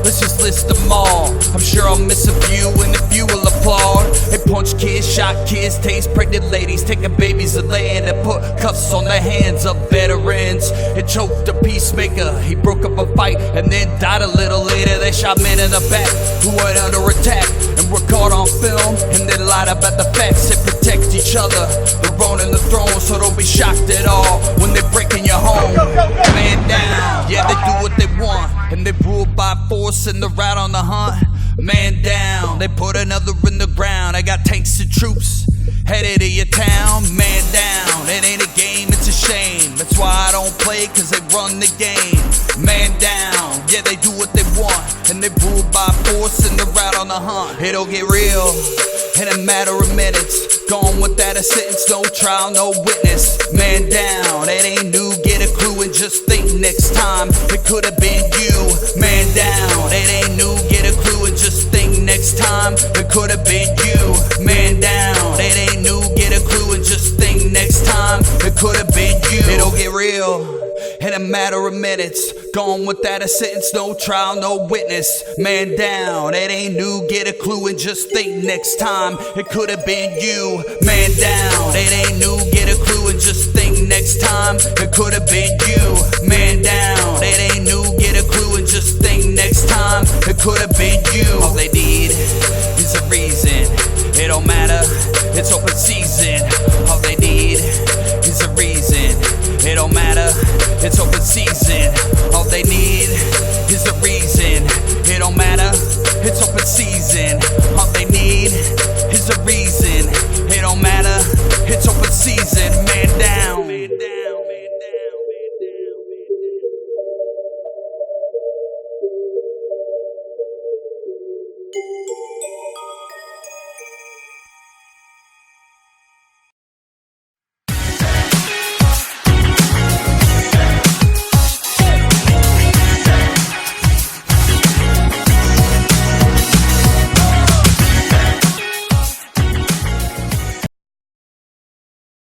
let's just list them all. I'm sure I'll miss a few, and a few will applaud. They punch kids, shot kids, taste pregnant ladies, taking babies to land and put cuffs on the hands of veterans. It choked a peacemaker, he broke up a fight and then died a little later. They shot men in the back who were under attack and were caught on film, and they lied about the facts. They protect each other, they're owning the throne, so don't be shocked at all when they're breaking your home. Man down, yeah, they do what they want, and they rule by force and they're out on the hunt. Man down, they put another in the ground. I got tanks and troops headed to your town. Man down, it ain't a game, it's a shame. That's why I don't play, cause they run the game. Man down, yeah, they do what they want, and they rule by force and they're out on the hunt. It'll get real in a matter of minutes. Gone without a sentence, no trial, no witness. Man down, it ain't new, get a clue and just think next time it could have been you. Man down, it ain't new, get a clue and just think next time it could have been you. Man down, it ain't new, get a clue and just think next time it could have been you. It'll get real in a matter of minutes. Gone without a sentence, no trial, no witness. Man down, it ain't new, get a clue and just think next time it could have been you. Man down, it ain't new, get a clue and just think next time it could have been you. Man down, it ain't new, get a clue and just think next time it could have been you. All they need is a reason, it don't matter, it's open season. All they need is a reason, it don't matter, it's open season.